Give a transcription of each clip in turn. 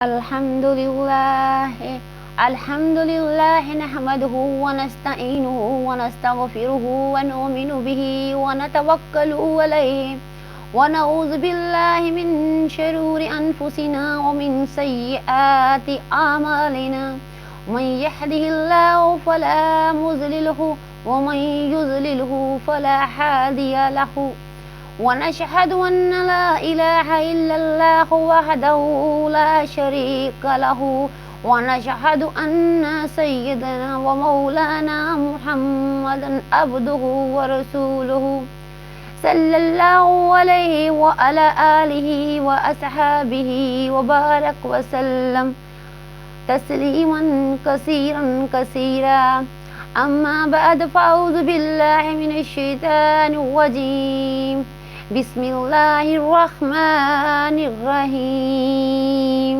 الحمد لله نحمده ونستعينه ونستغفره ونؤمن به ونتوكل عليه ونعوذ بالله من شرور أنفسنا ومن سيئات أعمالنا من يهده الله فلا مضل له ومن يضلله فلا هادي له ونشهد أن لا إله إلا الله وحده لا شريك له ونشهد أن سيدنا ومولانا محمدا عبده ورسوله صلى الله عليه وعلى آله وأصحابه وبارك وسلم تسليما كثيرا أما بعد فأعوذ بالله من الشيطان الرجيم بسم الله الرحمن الرحيم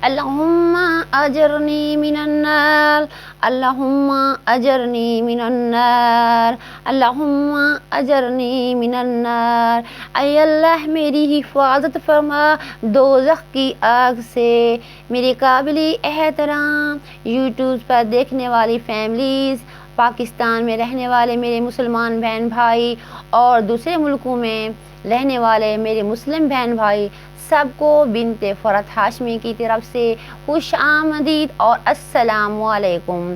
اللهم أجرني من النار اللهم أجرني من النار اللهم أجرنی من النار۔ اے اللہ میری حفاظت فرما دوزخ کی آگ سے۔ میرے قابل احترام یوٹیوب پر دیکھنے والی فیملیز، پاکستان میں رہنے والے میرے مسلمان بہن بھائی اور دوسرے ملکوں میں رہنے والے میرے مسلم بہن بھائی، سب کو بنت فرحت ہاشمی کی طرف سے خوش آمدید اور السلام علیکم۔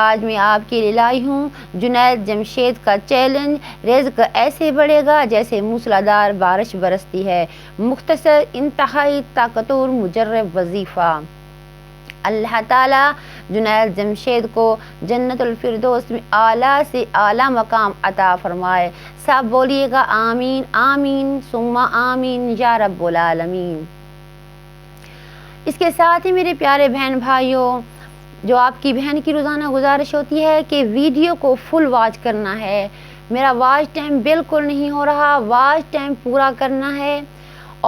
آج میں آپ کے لیے لائی ہوں جنید جمشید کا چیلنج، رزق ایسے بڑھے گا جیسے موسلادھار بارش برستی ہے، مختصر انتہائی طاقتور مجرب وظیفہ۔ اللہ تعالیٰ جنید جمشید کو جنت الفردوس میں اعلیٰ سے اعلیٰ مقام عطا فرمائے۔ سب بولیے گا آمین آمین ثم آمین یا رب العالمین۔ اس کے ساتھ ہی میرے پیارے بہن بھائیوں، جو آپ کی بہن کی روزانہ گزارش ہوتی ہے کہ ویڈیو کو فل واچ کرنا ہے۔ میرا واچ ٹائم بالکل نہیں ہو رہا، واچ ٹائم پورا کرنا ہے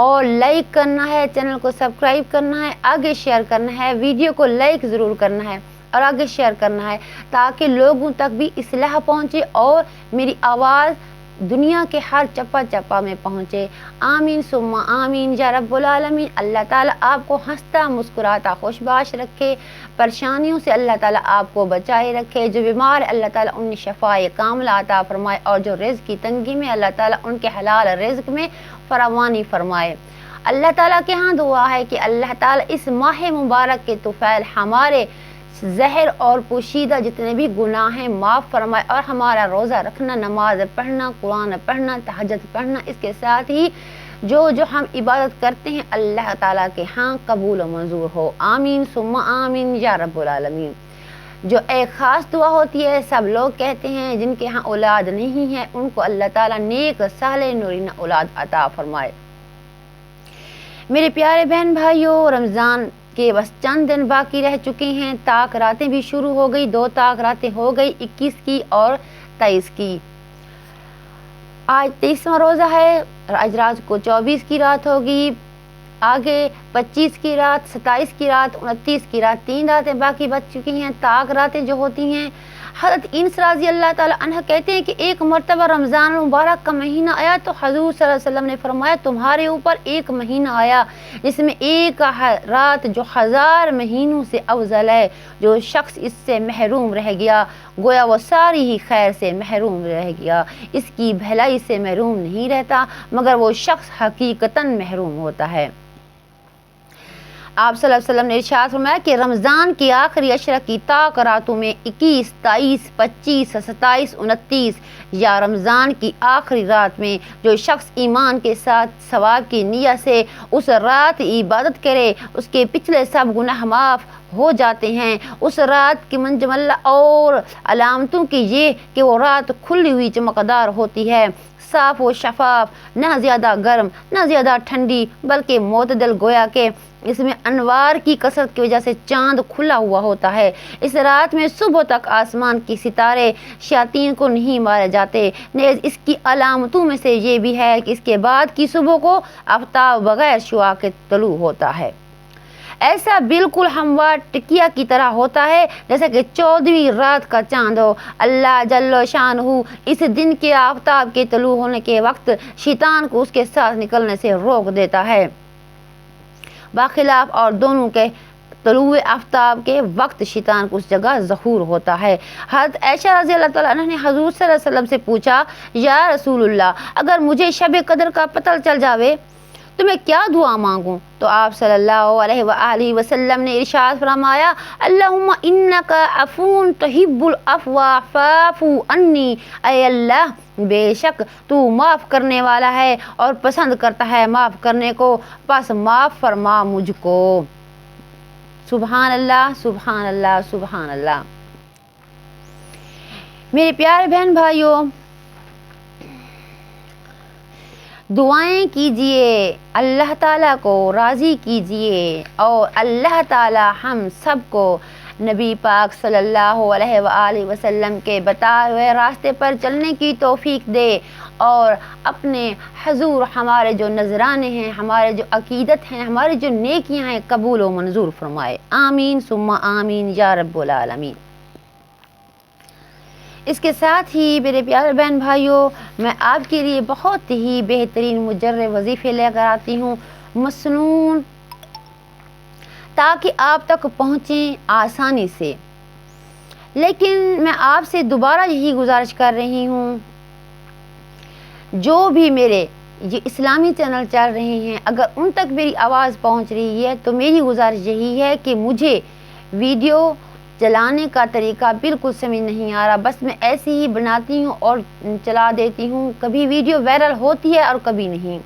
اور لائک کرنا ہے، چینل کو سبسکرائب کرنا ہے، آگے شیئر کرنا ہے، ویڈیو کو لائک ضرور کرنا ہے اور آگے شیئر کرنا ہے تاکہ لوگوں تک بھی اصلاح پہنچے اور میری آواز دنیا کے ہر چپا چپا میں پہنچے۔ آمین ثم آمین یا رب العالمین۔ اللہ تعالیٰ آپ کو ہنستا مسکراتا خوشباش رکھے، پریشانیوں سے اللہ تعالیٰ آپ کو بچائے رکھے، جو بیمار اللہ تعالیٰ ان شفائے کاملہ عطا فرمائے اور جو رزق کی تنگی میں اللہ تعالیٰ ان کے حلال رزق میں فراوانی فرمائے۔ اللہ تعالیٰ کے ہاں دعا ہے کہ اللہ تعالیٰ اس ماہ مبارک کے طفیل ہمارے زہر اور پوشیدہ جتنے بھی گناہ ہیں معاف فرمائے اور ہمارا روزہ رکھنا، نماز پڑھنا، قرآن پڑھنا، تہجد پڑھنا، اس کے ساتھ ہی جو ہم عبادت کرتے ہیں اللہ تعالیٰ کے ہاں قبول و منظور ہو۔ آمین ثم آمین یا رب العالمین۔ جو ایک خاص دعا ہوتی ہے، سب لوگ کہتے ہیں جن کے ہاں اولاد نہیں ہے ان کو اللہ تعالیٰ نیک صالح نورینہ اولاد عطا فرمائے۔ میرے پیارے بہن بھائیوں، رمضان کے بس چند دن باقی رہ چکے ہیں، طاق راتیں بھی شروع ہو گئی، 2 طاق راتیں ہو گئی، 21 کی اور 23 کی۔ آج 23واں روزہ ہے، آج رات کو 24 کی رات ہوگی، آگے 25 کی رات، 27 کی رات، 29 کی رات، 3 راتیں باقی بچ چکی ہیں۔ طاق راتیں جو ہوتی ہیں، حضرت انس رضی اللہ تعالیٰ عنہ کہتے ہیں کہ ایک مرتبہ رمضان المبارک کا مہینہ آیا تو حضور صلی اللہ علیہ وسلم نے فرمایا تمہارے اوپر ایک مہینہ آیا جس میں ایک رات جو 1000 مہینوں سے افضل ہے، جو شخص اس سے محروم رہ گیا گویا وہ ساری ہی خیر سے محروم رہ گیا، اس کی بھلائی سے محروم نہیں رہتا مگر وہ شخص حقیقتاً محروم ہوتا ہے۔ آپ صلی اللہ علیہ وسلم نے ارشاد فرمایا کہ رمضان کی آخری عشرہ کی طاق راتوں میں 21، 23، 25، 27، 29 یا رمضان کی آخری رات میں جو شخص ایمان کے ساتھ ثواب کی نیت سے اس رات عبادت کرے اس کے پچھلے سب گناہ معاف ہو جاتے ہیں۔ اس رات کی منجملہ اور علامتوں کی یہ کہ وہ رات کھلی ہوئی چمکدار ہوتی ہے، صاف و شفاف، نہ زیادہ گرم نہ زیادہ ٹھنڈی بلکہ معتدل، گویا کہ اس میں انوار کی کثرت کی وجہ سے چاند کھلا ہوا ہوتا ہے۔ اس رات میں صبح تک آسمان کی ستارے شیاطین کو نہیں مارے جاتے۔ نیز اس کی علامتوں میں سے یہ بھی ہے کہ اس کے بعد کی صبح کو آفتاب بغیر شعاع کے طلوع ہوتا ہے۔ ایسا بالکل ہموار ٹکیا کی طرح ہوتا ہے جیسا کہ 14ویں رات کا چاند ہو۔ اللہ جل شانہ اس دن کے آفتاب کے طلوع ہونے کے وقت شیطان کو اس کے ساتھ نکلنے سے روک دیتا ہے۔ باخلاف اور دونوں کے طلوع آفتاب کے وقت شیطان کو اس جگہ ظہور ہوتا ہے۔ حضرت عائشہ رضی اللہ تعالیٰ عنہ نے حضور صلی اللہ علیہ وسلم سے پوچھا، یا رسول اللہ، اگر مجھے شب قدر کا پتہ چل جاوے تو میں کیا دعا مانگوں؟ تو آپ صلی اللہ علیہ وآلہ وسلم نے ارشاد فرمایا، اللہم انک عفو تحب العفو فاعف عنی، اے اللہ بے شک تو معاف کرنے والا ہے اور پسند کرتا ہے معاف کرنے کو، پس معاف فرما مجھ کو۔ سبحان اللہ، سبحان اللہ، سبحان اللہ۔ میرے پیارے بہن بھائیوں، دعائیں کیجئے، اللہ تعالیٰ کو راضی کیجئے اور اللہ تعالیٰ ہم سب کو نبی پاک صلی اللہ علیہ وآلہ وسلم کے بتائے ہوئے راستے پر چلنے کی توفیق دے اور اپنے حضور ہمارے جو نذرانے ہیں، ہمارے جو عقیدت ہیں، ہمارے جو نیکیاں ہیں قبول و منظور فرمائے۔ آمین ثم آمین یا رب العالمین۔ اس کے ساتھ ہی میرے پیارے بہن بھائیوں، میں آپ کے لیے بہت ہی بہترین مجرب وظیفے لے کر آتی ہوں، مسنون، تاکہ آپ تک پہنچیں آسانی سے۔ لیکن میں آپ سے دوبارہ یہی گزارش کر رہی ہوں، جو بھی میرے یہ اسلامی چینل چل رہے ہیں، اگر ان تک میری آواز پہنچ رہی ہے تو میری گزارش یہی ہے کہ مجھے ویڈیو چلانے کا طریقہ بالکل سمجھ نہیں آ رہا، بس میں ایسے ہی بناتی ہوں اور چلا دیتی ہوں، کبھی ویڈیو وائرل ہوتی ہے اور کبھی نہیں۔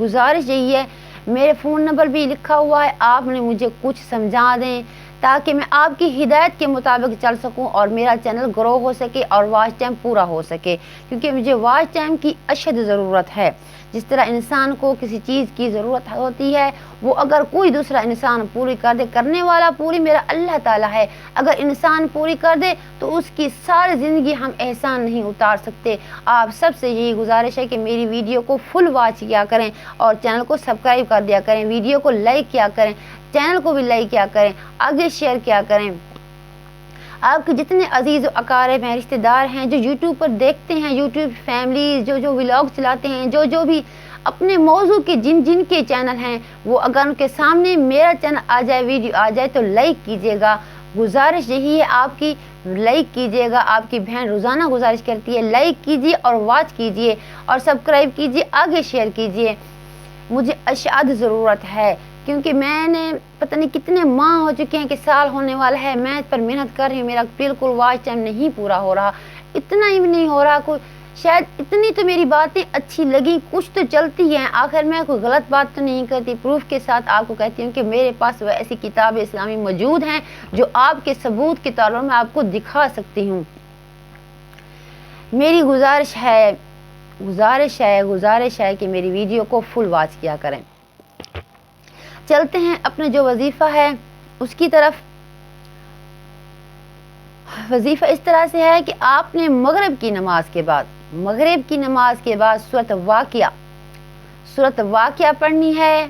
گزارش یہی ہے، میرے فون نمبر بھی لکھا ہوا ہے، آپ نے مجھے کچھ سمجھا دیں تاکہ میں آپ کی ہدایت کے مطابق چل سکوں اور میرا چینل گرو ہو سکے اور واچ ٹائم پورا ہو سکے، کیونکہ مجھے واچ ٹائم کی اشد ضرورت ہے۔ جس طرح انسان کو کسی چیز کی ضرورت ہوتی ہے، وہ اگر کوئی دوسرا انسان پوری کر دے، کرنے والا پوری میرا اللہ تعالیٰ ہے، اگر انسان پوری کر دے تو اس کی ساری زندگی ہم احسان نہیں اتار سکتے۔ آپ سب سے یہی گزارش ہے کہ میری ویڈیو کو فل واچ کیا کریں اور چینل کو سبسکرائب کر دیا کریں، ویڈیو کو لائک کیا کریں، چینل کو بھی لائک کیا کریں، آگے شیئر کیا کریں۔ آپ کے جتنے عزیز و اقارب ہیں، رشتہ دار ہیں جو یوٹیوب پر دیکھتے ہیں، یوٹیوب فیملی جو ولاگ چلاتے ہیں، جو بھی اپنے موضوع کے جن کے چینل ہیں، وہ اگر ان کے سامنے میرا چینل آ جائے، ویڈیو آ جائے تو لائک کیجیے گا۔ گزارش یہی ہے آپ کی، لائک کیجیے گا۔ آپ کی بہن روزانہ گزارش کرتی ہے، لائک کیجیے اور واچ کیجیے اور سبسکرائب کیجیے، آگے شیئر کیجیے۔ مجھے اشد ضرورت ہے، کیونکہ میں نے پتہ نہیں کتنے ماہ ہو چکے ہیں کہ سال ہونے والا ہے، میں اس پر محنت کر رہی ہوں، میرا بالکل واچ ٹائم نہیں پورا ہو رہا، اتنا ہی نہیں ہو رہا، کوئی شاید اتنی تو میری باتیں اچھی لگی، کچھ تو چلتی ہیں، آخر میں کوئی غلط بات تو نہیں کرتی، پروف کے ساتھ آپ کو کہتی ہوں کہ میرے پاس وہ ایسی کتاب اسلامی موجود ہیں جو آپ کے ثبوت کے طور پر میں آپ کو دکھا سکتی ہوں۔ میری گزارش ہے کہ میری ویڈیو کو فل واچ کیا کریں۔ چلتے ہیں اپنے جو وظیفہ ہے اس کی طرف۔ وظیفہ اس طرح سے ہے کہ آپ نے مغرب کی نماز کے بعد سورۃ واقعہ پڑھنی ہے۔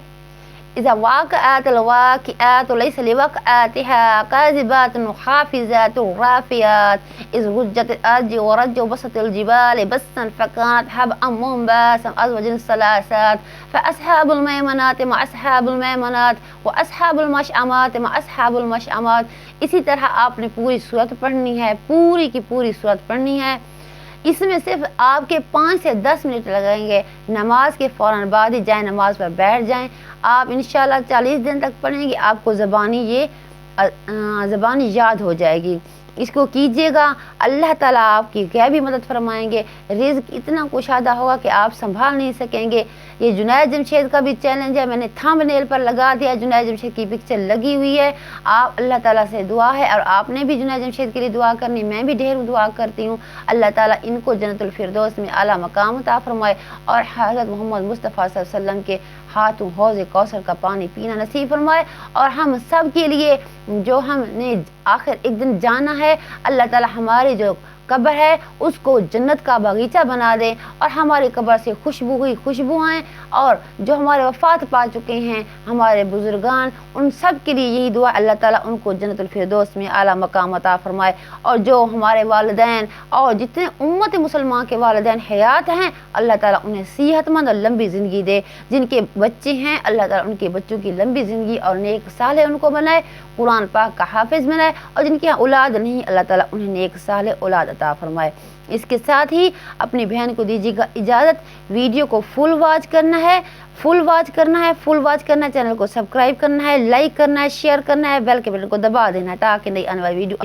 اذا واقعات الواقعات ليس لوقعاتها كاذبات خافضات رافعات اذ رجت الارض ورج وبسط الجبال بسا فكانت هباء منبثا ازواج ثلاثات فاصحاب الميمنات مع اصحاب الميمنات واصحاب المشأمات مع اصحاب المشأمات۔ اسی طرح آپ نے پوری سورت پڑھنی ہے، پوری کی پوری سورت پڑھنی ہے۔ اس میں صرف آپ کے 5 سے 10 منٹ لگیں گے، نماز کے فوراً بعد ہی جائیں نماز پر بیٹھ جائیں۔ آپ انشاءاللہ 40 دن تک پڑھیں گے، آپ کو زبانی یاد ہو جائے گی۔ اس کو کیجیے گا، اللہ تعالیٰ آپ کی غیبی مدد فرمائیں گے، رزق اتنا کشادہ ہوگا کہ آپ سنبھال نہیں سکیں گے۔ یہ جنید جمشید کا بھی چیلنج ہے، میں نے تھمبنیل پر لگا دیا، جنید جمشید کی پکچر لگی ہوئی ہے۔ آپ اللہ تعالیٰ سے دعا ہے اور آپ نے بھی جنید جمشید کے لیے دعا کرنی، میں بھی ڈھیر دعا کرتی ہوں، اللہ تعالیٰ ان کو جنت الفردوس میں اعلیٰ مقام عطا فرمائے اور حضرت محمد مصطفیٰ صلی اللہ علیہ وسلم کے ہاتھوں حوض کوثر کا پانی پینا نصیب فرمائے، اور ہم سب کے لیے جو ہم نے آخر ایک دن جانا ہے، اللہ تعالیٰ ہمارے جو قبر ہے اس کو جنت کا باغیچہ بنا دے، اور ہماری قبر سے خوشبو آئیں، اور جو ہمارے وفات پا چکے ہیں ہمارے بزرگان، ان سب کے لیے یہی دعا اللہ تعالیٰ ان کو جنت الفردوس میں اعلیٰ مقام عطا فرمائے، اور جو ہمارے والدین اور جتنے امت مسلمان کے والدین حیات ہیں اللہ تعالیٰ انہیں صحت مند اور لمبی زندگی دے، جن کے بچے ہیں اللہ تعالیٰ ان کے بچوں کی لمبی زندگی اور نیک صالح ان کو بنائے، قرآن پاک کا حافظ بنائے، اور جن کی اولاد نہیں اللہ تعالیٰ انہیں نیک صالح اولاد عطا فرمائے۔ اس کے ساتھ ہی اپنی بہن کو دیجیے گا اجازت، ویڈیو کو فل واچ کرنا ہے، چینل کو سبسکرائب کرنا ہے، لائک کرنا ہے، شیئر کرنا ہے، بیل کے بٹن کو دبا دینا ہے تاکہ نئی آنے والی ویڈیو